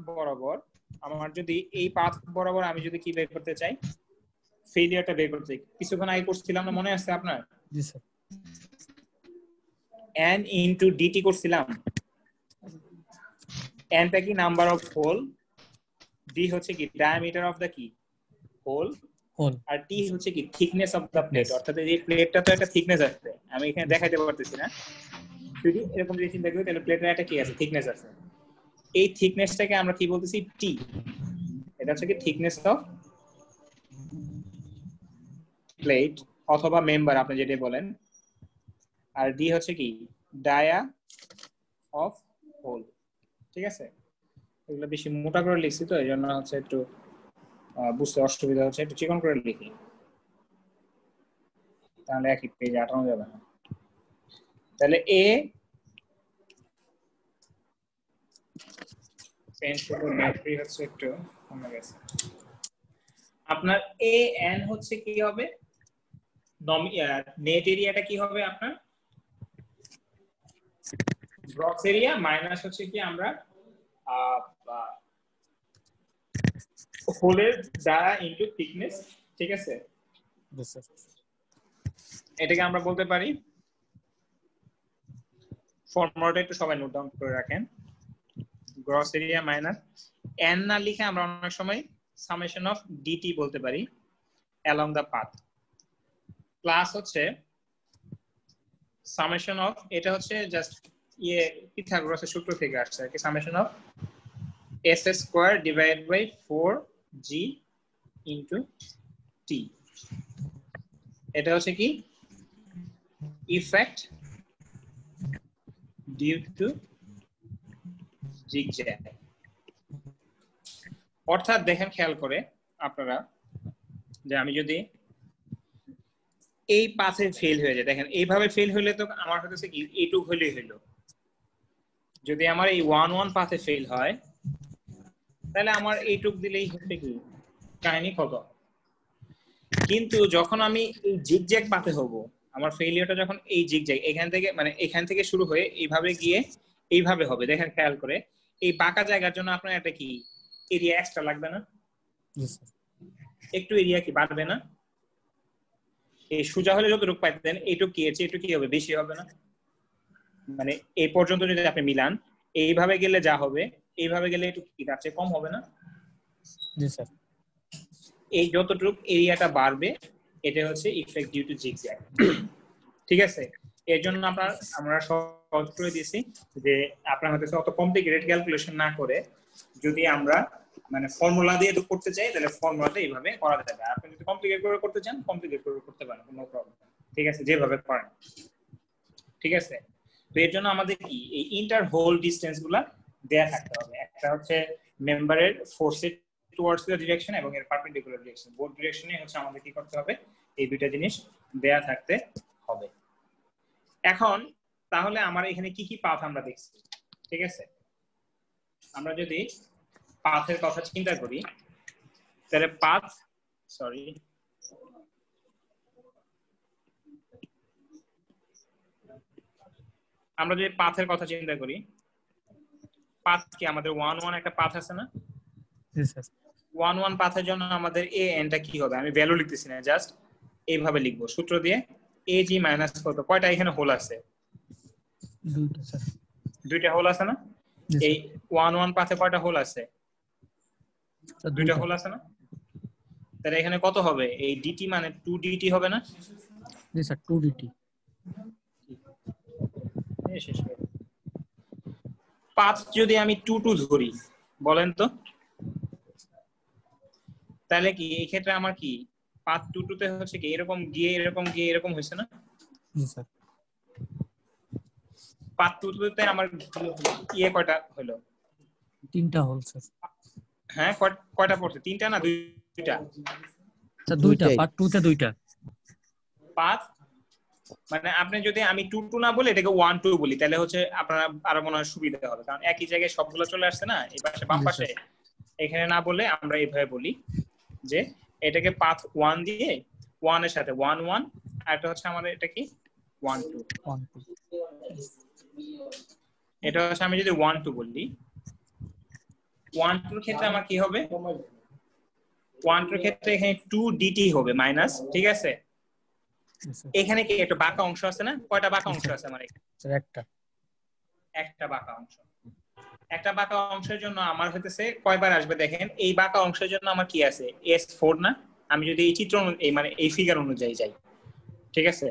বরাবর, আমি যদি কি বের করতে চাই? ফেলিয়ারটা বের করতে চাই। কিছুক্ষণ আগে করছিলাম না, মনে আছে আপনার? জি স্যার। n into dt করছিলাম। n টা কি নাম্বার অফ হোল, d হচ্ছে কি ডায়ামিটার অফ দা কি হোল, আর t হচ্ছে কি থিকনেস অফ দা প্লেট। অর্থাৎ এই প্লেটটা তো একটা থিকনেস আছে, আমি এখানে দেখাইতে পারতেছি না। যদি এরকম যদি চিন্তা করি, তাহলে প্লেটের একটা কি আছে? থিকনেস আছে। এই থিকনেসটাকে আমরা কি বলতেছি? t। এটা হচ্ছে কি থিকনেস অফ প্লেট অথবা মেম্বার, আপনি যেটা বলেন। আর d হচ্ছে কি ডায়া অফ হোল। ঠিক আছে, এগুলো বেশি মোটা করে লিখছি তো, এই জন্য হচ্ছে একটু বুঝতে অসুবিধা হচ্ছে। একটু চিকন করে লিখি, তাহলে একই পেজে আটানো যাবে না। তাহলে এ পেন্সিলের ব্যাটারি হচ্ছে একটু কমে গেছে। আপনার এ এন হচ্ছে কি হবে? নেট এরিয়াটা কি হবে আপনার? গ্রস এরিয়া মাইনাস হচ্ছে কি আমরা হোলের দ্বারা ইনটু থিকনেস। ঠিক আছে, এটাকে আমরা বলতে পারি, ফর্মুলাটা একটু সবাই নোট ডাউন করে রাখেন। গ্রস এরিয়া মাইনাস n না লিখে আমরা অনেক সময় সামেশন অফ dt বলতে পারি along the path, প্লাস হচ্ছে সামেশন অফ, এটা হচ্ছে জাস্ট পিথাগোরাসের সূত্র থেকে আসছে আর কি, summation of s square divided by 4g into t। এটা হচ্ছে কি ইফেক্ট ডিউ টু জিগজ্যাগ। অর্থাৎ দেখেন খেয়াল করে আপনারা যে আমি যদি এই পাথে ফেল হয়ে যায়, দেখেন এইভাবে ফেল হলে তো আমার হতেছে কি এইটুক হলেই হলো। যদি আমার এই 1 1 পাথে ফেল হয় তাহলে আমার এইটুক দিলেই হচ্ছে কি কাহিনী খতম। কিন্তু যখন আমি এই জিগজ্যাগ পাথে হব, আমার ফেলিয়ারটা যখন এই জিগজ্যাগ এখান থেকে শুরু হয়ে এইভাবে গিয়ে এইভাবে হবে, দেখেন খেয়াল করে এই বাঁকা জায়গার জন্য আপনার একটা কি এরিয়া এক্সট্রা লাগবে না? একটু এরিয়া কি বাড়বে না? এই সোজা হলে যতটুকু পাইতেন এইটুকু কি একটু কি হবে, বেশি হবে না? মানে এই পর্যন্ত যদি আপনি মিলান, এইভাবে গেলে যা হবে এইভাবে গেলে একটু কি তার চেয়ে কম হবে না? জি স্যার। এই যতটুকু এরিয়াটা বাড়বে এটা হচ্ছে ইফেক্ট ডিউ টু জিগজ্যাগ। ঠিক আছে, এর জন্য আমরা সহজ করে দিয়েছি যে আপনার হয়তো অত কমপ্লিকেটেড ক্যালকুলেশন না করে যদি আমরা মানে ফর্মুলা দিয়ে করতে চাই তাহলে ফর্মুলাটা এইভাবে করা যাবে। আপনি যদি কমপ্লিকেট করে করতে চান কমপ্লিকেট করে করতে পারেন, কোনো প্রবলেম। ঠিক আছে, যেভাবে করেন। ঠিক আছে, তো এর জন্য আমাদের কি এই ইন্টার হোল ডিসটেন্স গুলা দেয়া থাকতে হবে। একটা হচ্ছে মেম্বারের ফোর্সের টুয়ার্ডস দ্য ডিরেকশন এবং এর পারপেন্ডিকুলার ডিরেকশন, বোথ ডিরেকশনে হচ্ছে আমাদের কি করতে হবে, এই দুইটা জিনিস দেয়া থাকতে হবে। এখন তাহলে আমার এখানে কি কি পাথ আমরা দেখছি। ঠিক আছে, আমরা যদি পাথের কথা চিন্তা করি তাহলে আমরা যদি পাথের কথা চিন্তা করি, পাথ কি আমাদের 1 1 একটা পাথ আছে না? জি স্যার। 1 1 পাথের জন্য আমাদের এ এনটা কি হবে, আমি ভ্যালু লিখতেছি না, জাস্ট এইভাবে লিখবো সূত্র দিয়ে এজি মাইনাস কত, কয়টা এখানে হোল আছে? দুইটা স্যার। দুইটা হোল আছে না? এই 1 1 পাথে কয়টা হোল আছে? দুইটা হোল আছে না? তাহলে এখানে কত হবে, এই ডিটি মানে 2 ডিটি হবে না? জি স্যার, 2 ডিটি। পাথ যদি আমি 2 2 ধরি বলেন তো, তাহলে কি এই ক্ষেত্রে আমার কি পাথ 2 2 তে হচ্ছে কি এরকম গিয়ে এরকম হইছে না? জি স্যার। পাথ 2 2 তে আমার কয়টা হলো? 3টা হোল স্যার। হ্যাঁ, কয়টা পড়ছে? 3টা না 2টা? স্যার 2টা, পার্ট 2 তে 2টা পাথ। মানে আপনি যদি আমি 2 2 না বলে এটাকে 1 2 বলি তাহলে হচ্ছে আপনারা আরো মনে হয় সুবিধা হবে, কারণ একই জায়গায় সবগুলো চলে আসছে না এই পাশে বাম পাশে। এখানে না বলে আমরা এইভাবে বলি যে এটাকে পাথ 1 দিয়ে 1 এর সাথে 1 1 আর এটা হচ্ছে আমাদের এটা কি 1 2 1 2। এটা হচ্ছে আমি যদি 1 2 বলি 1 2 এর ক্ষেত্রে আমার কি হবে, 1 2 এর ক্ষেত্রে এখানে 2 ডিটি হবে মাইনাস। ঠিক আছে, এখানে কি একটা বাঁকা অংশ আছে না? কয়টা বাঁকা অংশ আছে আমার এখানে? স্যার একটা বাঁকা অংশ। একটা বাঁকা অংশের জন্য আমার হতেছে কয়বার আসবে দেখেন, এই বাঁকা অংশের জন্য আমার কি আছে S4 না? আমি যদি এই চিত্র মানে এই ফিগার অনুযায়ী যাই, ঠিক আছে,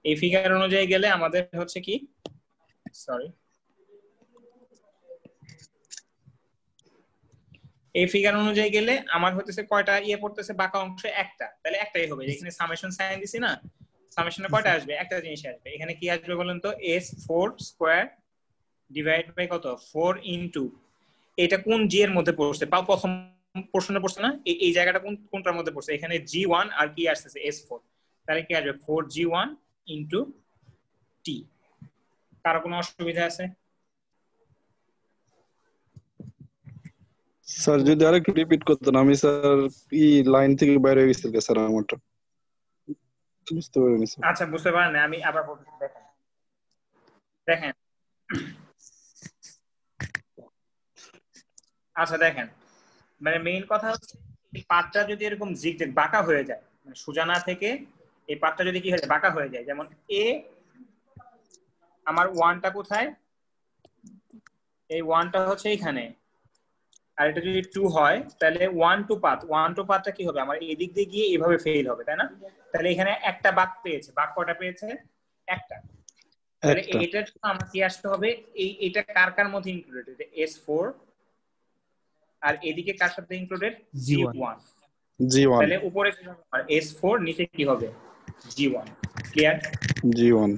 এই ফিগার অনুযায়ী গেলে আমাদের হচ্ছে কি এই ফিগার অনুযায়ী গেলে আমার হতেছে কয়টা পড়তেছে বাঁকা অংশ? একটা। তাহলে একটাই হবে, এখানে সামেশন সাইন দিছি না, সামেশনে কয়টা আসবে? একটা জিনিস আসবে। এখানে কি আসবে বলেন তো, S4 স্কয়ার ডিভাইড বাই কত 4 ইনটু এটা কোন জি এর মধ্যে পড়ছে? প্রথম প্রশ্নে পড়ছে না, এই জায়গাটা কোনটার মধ্যে পড়ছে? এখানে G1 আর কি আসছে S4, তাহলে কি আসবে 4G1 ইনটু T। কারো কোনো অসুবিধা আছে? স্যার যদি আরেকটু রিপিট করতেন, আমি স্যার এই লাইন থেকে বাইরে হয়ে গেছিল স্যার, আমারটা বুঝতে পারিনি স্যার। আচ্ছা, বুঝতে পারেন, আমি আবার বলছি। দেখেন আচ্ছা দেখেন, মানে মেইন কথা হচ্ছে এই পাতটা যদি এরকম জিগজ্যাগ বাঁকা হয়ে যায়, মানে সোজা না থেকে এই পাতটা যদি কি হয়ে যায় বাঁকা হয়ে যায়, যেমন এ আমার 1টা কোথায়, এই 1টা হচ্ছে এখানে, আর এটা যদি 2 হয় তাহলে 1 2 পাতটা কি হবে আমার এই দিক দিয়ে গিয়ে এইভাবে ফেল হবে, তাই না? তাহলে এখানে একটা বাঁক পেয়েছে, বাঁক কয়টা পেয়েছে? একটা। তাহলে এটার জন্য আমার কি আসতে হবে, এটা কার মধ্যে ইনক্লুডেড? এটা S4 আর এদিকে কার সাথে ইনক্লুডেড? G1। তাহলে উপরে কি হবে আর S4, নিচে কি হবে? G1। ক্লিয়ার? G1।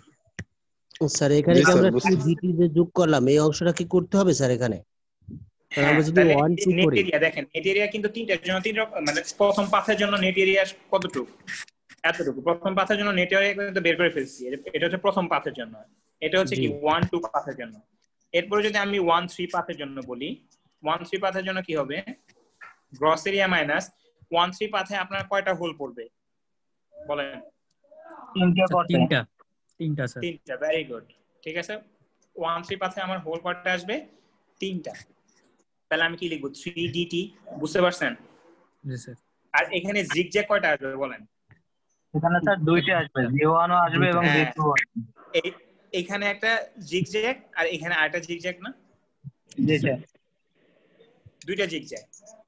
স্যার এখানে কি আমরা 2 ডিটি যে যোগ করলাম এই অংশটা কি করতে হবে স্যার এখানে? তাহলে আমরা যদি 1 2 নেট করি এরিয়া দেখেন, নেট এরিয়া কিন্তু তিনটার জন্য তিন রকম, মানে প্রথম পাথের জন্য নেট এরিয়া কতটুকু, এতটুকু। প্রথম পাথের জন্য নেট এরিয়া কিন্তু বের করে ফেলছি, এটা হচ্ছে প্রথম পাথের জন্য, এটা হচ্ছে কি 1 2 পাথের জন্য। এরপরে যদি আমি 1 3 পাথের জন্য বলি, 1 3 পাথের জন্য কি হবে, গ্রস এরিয়া মাইনাস 1 3 পাথে আপনার কয়টা হোল পড়বে বলেন? তিনটা স্যার। তিনটা, ভেরি গুড, ঠিক আছে। 1 3 পাথে আমার হোল কয়টা আসবে? তিনটা। তাহলে আমি কি লিখবো? 3dt, বুঝতে পারছেন? জি স্যার। আর এখানে জিগজ্যাগ কয়টা আসবে বলেন? এখানে স্যার দুইটা আসবে, জি1 ও আসবে এবং জি2 ও আসবে। এখানে একটা জিগজ্যাগ আর এখানে আরেকটা জিগজ্যাগ না? জি স্যার। দুইটা জিগজ্যাগ।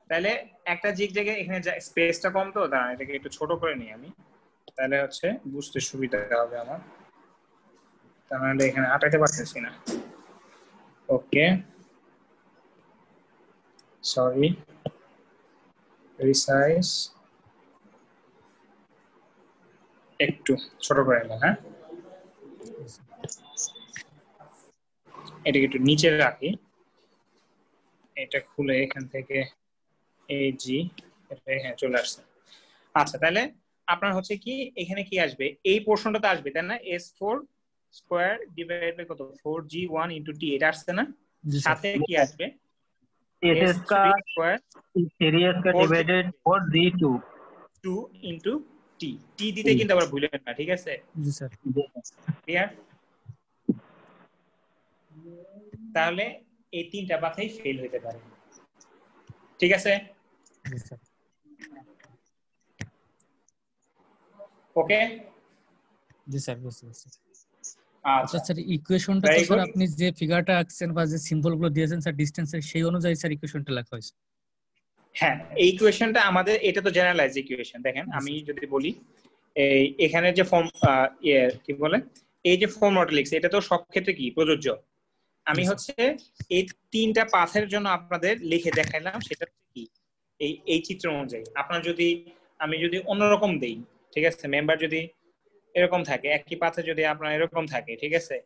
তাহলে একটা জিগজ্যাগে এখানে স্পেসটা কম, তো দাঁড়ান এটাকে একটু ছোট করে নিই আমি, তাহলে হচ্ছে বুঝতে সুবিধা হবে আমার, তাহলে এখানে আটাইতে পারতেছি না। ওকে, সরি, রিসাইজ একটু ছোট করে নিলাম। হ্যাঁ, এটাকে একটু নিচে রাখি, এটা খুলে এখান থেকে এই জি হ্যাঁ চলে আসছে। আচ্ছা, তাহলে আপনার হচ্ছে কি এখানে কি আসবে, এই পোরশনটাতে আসবে তাই না, s4 স্কয়ার ডিভাইডেড বাই কত 4g1 * t, এটা আসছে না? সাথে কি আসবে, s square 3s divided 4g2 2 * t, t দিতে কিন্তু আবার ভুলেন না, ঠিক আছে? জি স্যার। ক্লিয়ার? তাহলে এই তিনটা পাথেই ফেল হতে পারে, ঠিক আছে? জি স্যার। ওকে, জি স্যার, বুঝতে পারছি। আচ্ছা স্যার ইকুয়েশনটা তো স্যার আপনি যে ফিগারটা আঁকছেন বা যে সিম্বলগুলো দিয়েছেন স্যার ডিসটেন্সের, সেই অনুযায়ী স্যার ইকুয়েশনটা লেখা হয়েছে। হ্যাঁ, এই ইকুয়েশনটা আমাদের, এটা তো জেনারেলাইজ ইকুয়েশন। দেখেন আমি যদি বলি এই এখানে যে ফর্ম কি বলে, এই যে ফর্মুলাটা লিখছে এটা তো সব ক্ষেত্রে কি প্রযোজ্য। আমি হচ্ছে এই তিনটা পাথের জন্য আপনাদের লিখে দেখাইলাম, সেটা কি এই চিত্র অনুযায়ী। আপনার যদি আমি যদি অন্যরকম দেই, ঠিক আছে, মেম্বার যদি এরকম থাকে, একই পাথে যদি আপনার এরকম থাকে, ঠিক আছে,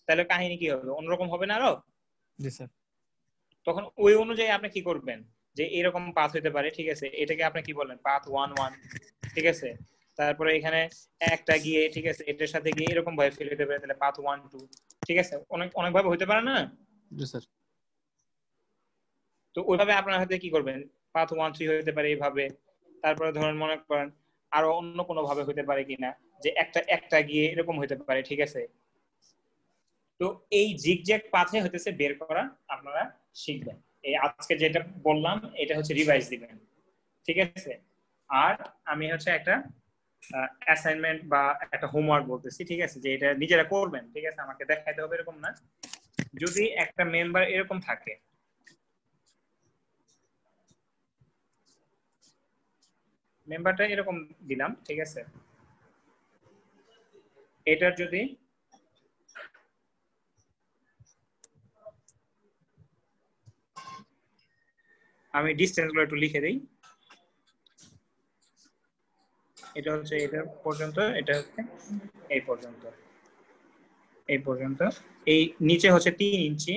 তাহলে কাহিনী কি হবে, অন্যরকম হবে না আরো? জি স্যার। তখন ওই অনুযায়ী আপনি কি করবেন, যে এরকম পাথ হতে পারে, ঠিক আছে, এটাকে আপনি কি বলেন, পাথ 1 1, ঠিক আছে। তারপরে এখানে একটা গিয়ে, ঠিক আছে, এটার সাথে গিয়ে এরকম ভাবে ফেল হতে পারে, তাহলে পাথ 1 2, ঠিক আছে, অনেক ভাবে হতে পারে না? জি স্যার। তো ওইভাবে আপনার হাতে কি করবেন, পাথ 1 3 হতে পারে এইভাবে। তারপরে ধরেন মনে করেন আরো অন্য কোনো ভাবে হতে পারে কিনা, যে একটা গিয়ে এরকম হতে পারে, ঠিক আছে। তো এই জিগজ্যাগ পাথে হতেছে বের করা আপনারা শিখবেন। এই আজকে যেটা বললাম এটা হচ্ছে রিভাইজ দিবেন, ঠিক আছে। আর আমি হচ্ছে একটা অ্যাসাইনমেন্ট বা একটা হোমওয়ার্ক বলতেছি, ঠিক আছে, যে এটা নিজেরা করবেন, ঠিক আছে, আমাকে দেখাইতে হবে এরকম না। যদি একটা মেম্বার এরকম থাকে, মেম্বারটা এরকম দিলাম, ঠিক আছে, এটার যদি আমি ডিসটেন্স গুলো একটু লিখে দেই, এটা হচ্ছে এটা পর্যন্ত, এটা হচ্ছে এই পর্যন্ত, এই পর্যন্ত, এই নিচে হচ্ছে 3 ইঞ্চি,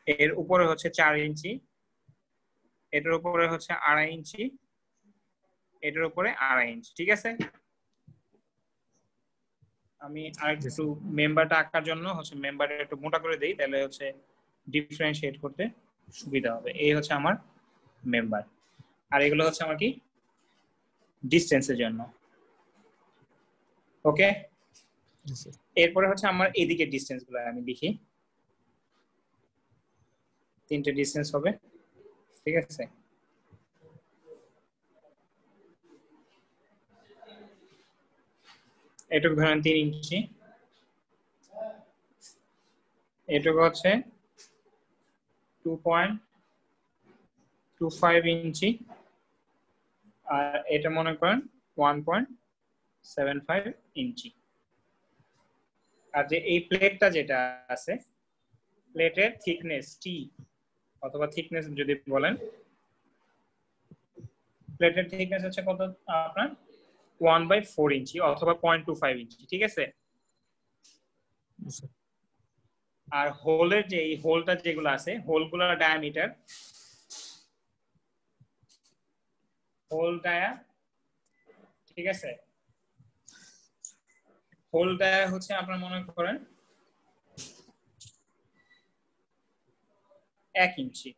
এর উপরে হচ্ছে 4 ইঞ্চি, এটার উপরে হচ্ছে 2.5 ইঞ্চি, এটার উপরে 2.5 ইঞ্চি, ঠিক আছে। আমি আরেকটু মেম্বারটা আঁকার জন্য হচ্ছে মেম্বারটা একটু মোটা করে দেই, তাহলে হচ্ছে ডিফারেন্সিয়েট করতে সুবিধা হবে। এই হচ্ছে আমার মেম্বার, আর এগুলো হচ্ছে আমার কি ডিসটেন্সের জন্য। ওকে, এরপরে হচ্ছে আমার এদিকে ডিসটেন্স গুলো আমি লিখি, তিনটে ডিসটেন্স হবে, ঠিক আছে। এটুকু ধরেন 3 ইঞ্চি, এটুকু হচ্ছে 2.25 ইঞ্চি, আর এটা মনে করেন 1.75 ইঞ্চি। আর যে এই প্লেটটা যেটা আছে, প্লেটের থিকনেস টি অথবা থিকনেস যদি বলেন, প্লেটের থিকনেস হচ্ছে কত আপনার 1/4 ইঞ্চি অথবা 0.25 ইঞ্চি, ঠিক আছে। আর হোলের যে এই হোলটা যেগুলো আছে হোলগুলোর ডায়ামিটার হোল ডায়া, ঠিক আছে, হোল ডায়া হচ্ছে আপনারা মনে করেন 1 ইঞ্চি,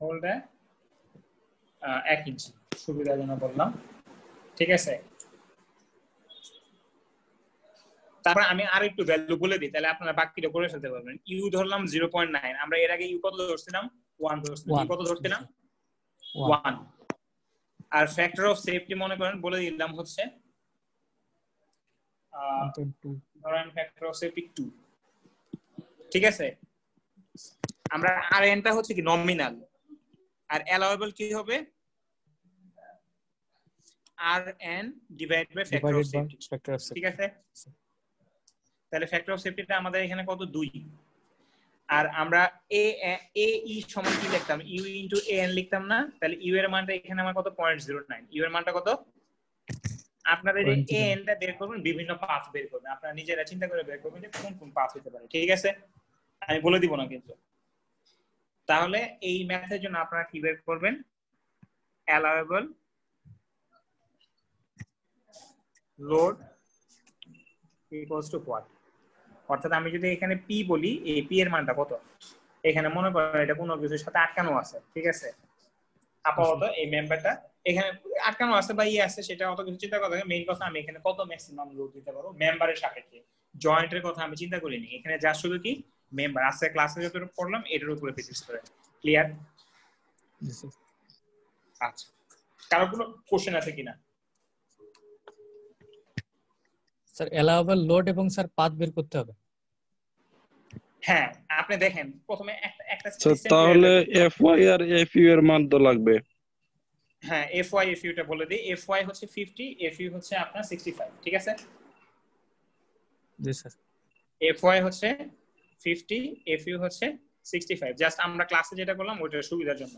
হোল ডায়া 1 ইঞ্চি সুবিধার জন্য বললাম, ঠিক আছে। তারপর আমি আর একটু ভ্যালু বলে দিই, তাহলে আপনারা বাকিটা করে ফেলতে পারবেন। ইউ ধরলাম 0.9, আমরা এর আগে ইউ কত ধরছিলাম? 1 ধরছিলাম। ইউ কত ধরছিলাম? 1। আর ফ্যাক্টর অফ সেফটি মনে করেন বলে দিলাম হচ্ছে ধরেন ফ্যাক্টর অফ সেফটি 2, ঠিক আছে। আমরা আর এনটা হচ্ছে কি নমিনাল, আর অ্যালাউয়েবল কি হবে? R N divide by factor of safety, ঠিক আছে। তাহলে ফ্যাক্টর অফ সেফটিটা আমাদের এখানে কত? 2। আর আমরা এ ই সমান কি লিখতাম? ইউ ইনটু এ এন লিখতাম না? তাহলে ইউ এর মানটা এখানে আমার কত? 0.09। ইউ এর মানটা কত? আপনাদের এই এ এনটা বের করবেন, বিভিন্ন পাথ বের করবেন, আপনারা নিজেরা চিন্তা করে বের করবেন যে কোন কোন পাথ হতে পারে, ঠিক আছে। আমি বলে দিব না কিন্তু। তাহলে এই ম্যাথের জন্য আপনারা কি বের করবেন? Allowable load equals to what. অর্থাৎ আমি যদি এখানে পি বলি, এই পি এর মানটা কত? এখানে মনে করেন এটা কোনো কিছুর সাথে আটকানো আছে, ঠিক আছে। আপাতত এই মেম্বারটা এখানে আটকানো আছে বা আছে, সেটা অত কিছু চিন্তা করা, মেইন কথা আমি এখানে কত ম্যাক্সিমাম লোড দিতে পারবো মেম্বারের সাপেক্ষে। জয়েন্টের কথা আমি চিন্তা করিনি, এখানে যা শুধু কি মেম্বার আছে, ক্লাসে যতটুকু পড়লাম এটার উপরে বেসিস করে। ক্লিয়ার? আচ্ছা, কারো কোনো কোশ্চেন আছে কিনা? স্যার অ্যালাউয়েবল লোড এবং স্যার পাথ বের করতে হবে। হ্যাঁ, আপনি দেখেন প্রথমে একটা তাহলে FY আর FU এর মান তো লাগবে। হ্যাঁ, FY FU টা বলে দিই। FY হচ্ছে 50, FU হচ্ছে আপনার 65, ঠিক আছে। জি স্যার। FY হচ্ছে 50, FU হচ্ছে 65। জাস্ট আমরা ক্লাসে যেটা করলাম ওইটার সুবিধার জন্য,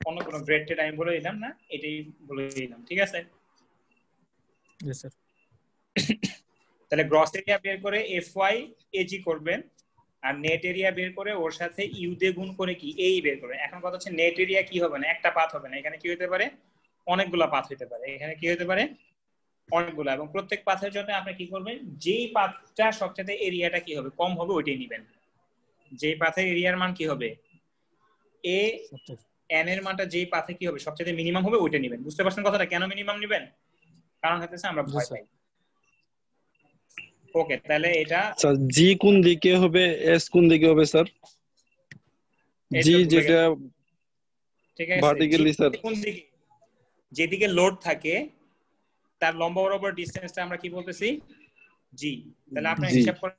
অন্য কোনো গ্রেড টেড আমি বলে দিলাম না, এটাই বলে দিলাম, ঠিক আছে। জি স্যার। তাহলে গ্রস এরিয়া বের করে FY AG করবেন, আর নেট এরিয়া বের করে ওর সাথে ইউ দিয়ে গুণ করে কি এই বের করবেন। এখন কথা হচ্ছে নেট এরিয়া কি হবে না, একটা পাথ হবে না, এখানে কি হতে পারে? অনেকগুলা পাথ হতে পারে। এখানে কি হতে পারে? অনেকগুলা। এবং প্রত্যেক পাথের জন্য আপনি কি করবেন? যেই পাথটা সবচেয়ে এরিয়াটা কি হবে কম হবে ওইটাই নেবেন। যেই পাথের এরিয়ার মান কি হবে এ এন এর মানটা যেই পাথে কি হবে সবচেয়ে মিনিমাম হবে ওইটা নেবেন। বুঝতে পারছেন কথাটা? কেন মিনিমাম নেবেন? কারণ হচ্ছে আমরা ভয় পাই। ওকে, তাহলে এটা স্যার জি কোন দিকে হবে, এস কোন দিকে হবে স্যার? জি যেটা ঠিক আছে, ভার্টিক্যালি স্যার কোন দিকে? যেদিকে লোড থাকে তার লম্বা বরাবর ডিসটেন্সটা আমরা কি বলতেছি? জি। তাহলে আপনি হিসাব করেন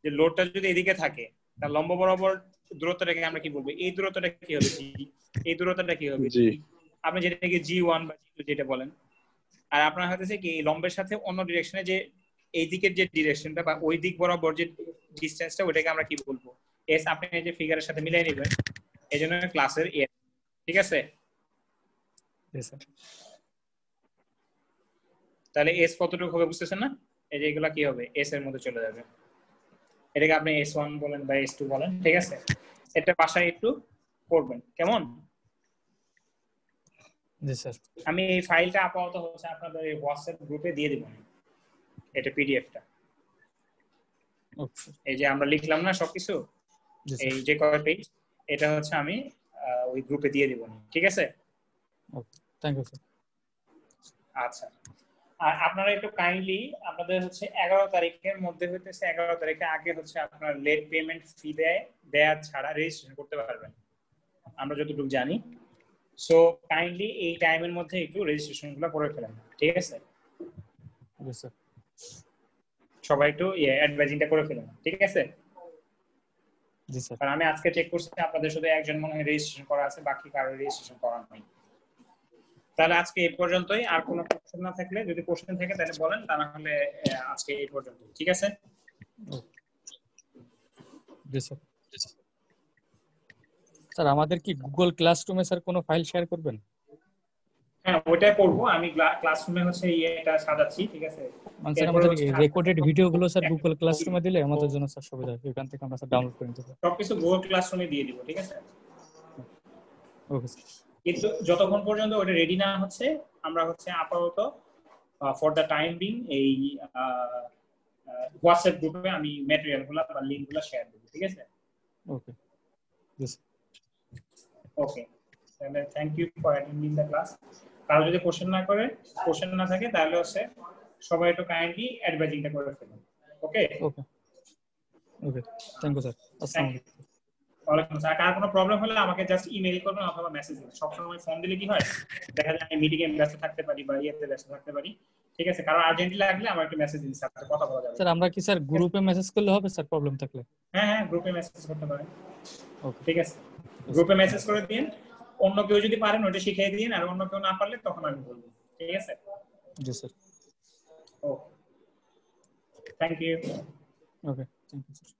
যে লোডটা যদি এদিকে থাকে তার লম্বা বরাবর দূরত্বটাকে আমরা কি বলবো? এই দূরত্বটা কি হবে? জি। এই দূরত্বটা কি হবে? জি। আপনি যেটাকে G1 বা G2 যেটা বলেন। আর আপনার হতেছে কি এই লম্বের সাথে অন্য ডিরেকশনে যে এই দিকের যে ডিরেকশনটা বা ওই দিক বরাবর যে ডিসটেন্সটা ওটাকে আমরা কি বলবো? এস। আপনি এই যে ফিগারের সাথে মিলাই নেবেন, এইজন্য ক্লাসের এ, ঠিক আছে। তাহলে এস কতটুকু হবে বুঝতেছেন না? এই যে এগুলা কি হবে? এস এর মধ্যে চলে যাবে। এটাকে আপনি S1 বলেন বা S2 বলেন, ঠিক আছে। এটা বাসায় একটু করবেন, কেমন? জি স্যার। আমি এই ফাইলটা আপাতত হচ্ছে আপনাদের এই হোয়াটসঅ্যাপ গ্রুপে দিয়ে দেব। এটা পিডিএফটা। ওকে। এই যে আমরা লিখলাম না সবকিছু, এই যে কয় পেজ, এটা হচ্ছে আমি ওই গ্রুপে দিয়ে দেব, ঠিক আছে। ওকে, থ্যাংক ইউ স্যার। আচ্ছা, আর আপনারা একটু কাইন্ডলি আপনাদের হচ্ছে 11 তারিখের মধ্যে হইতেছে 11 তারিখে আগে হচ্ছে আপনার লেট পেমেন্ট ফি দেয়া ছাড়া রেজিস্ট্রেশন করতে পারবেন, আমরা যতটুকু জানি। সো কাইন্ডলি এই টাইমের মধ্যে একটু রেজিস্ট্রেশনগুলো করে ফেলেন, ঠিক আছে। জি স্যার। সবাই একটু অ্যাডভাইজিংটা করে ফেলেন, ঠিক আছে। জি স্যার। কারণ আমি আজকে চেক করছি আপনাদের শুধু একজন মনে হয় রেজিস্ট্রেশন করা আছে, বাকি কারো রেজিস্ট্রেশন করা নাই। তাহলে আজকে এই পর্যন্তই। আর কোনো কোশ্চেন না থাকলে, যদি কোশ্চেন থাকে তাহলে বলেন, তা না হলে আজকে এই পর্যন্ত, ঠিক আছে। জি স্যার। স্যার আমাদের কি গুগল ক্লাসরুমে স্যার কোনো ফাইল শেয়ার করবেন? হ্যাঁ ওইটাই পড়বো আমি ক্লাসরুমে হচ্ছে এটা সাজাচ্ছি ঠিক আছে মানে স্যার আমাদের রেকর্ডেড ভিডিওগুলো স্যার গুগল ক্লাসরুমে দিলে আমাদের জন্য স্যার সুবিধা হয় এখান থেকে আমরা স্যার ডাউনলোড করে নিতে পারি সবকিছু গুগল ক্লাসরুমে দিয়ে দিব ঠিক আছে ওকে স্যার কিন্তু যতক্ষণ পর্যন্ত ওটা রেডি না হচ্ছে আমরা হচ্ছে আপাতত ফর দ্য টাইম বিং এই হোয়াটসঅ্যাপ গ্রুপে আমি ম্যাটেরিয়ালগুলো বা লিংকগুলো শেয়ার করব ঠিক আছে ওকে यस ওকে তাহলে thank you for attending the class কারো যদি কোশ্চেন না থাকে তাহলে হচ্ছে সবাই একটু কাইন্ডলি অ্যাডভাইজিংটা করে ফেলুন ওকে ওকে ওকে থ্যাংক ইউ স্যার আসসালামু আলাইকুম ওয়ালাইকুম আসসালাম কার কোনো প্রবলেম হলে আমাকে জাস্ট ইমেল করবেন অথবা মেসেজ দিন সবসময় ফোন দিলে কি হয় দেখা যায় আমি মিটিং এ ব্যস্ত থাকতে পারি বা ইয়েতে ব্যস্ত থাকতে পারি ঠিক আছে কারো আর্জেন্টলি লাগলে আমার একটু মেসেজ দিন স্যার কথা বলা যাবে স্যার আমরা কি স্যার গ্রুপে মেসেজ করলে হবে স্যার প্রবলেম থাকলে হ্যাঁ গ্রুপে মেসেজ করতে পারেন ওকে ঠিক আছে গ্রুপে মেসেজ করে দিন অন্য কেউ যদি পারেন ওটা শিখিয়ে দিন আর অন্য কেউ না পারলে তখন আমি বলবো ঠিক আছে জি sir okay thank you okay thank you sir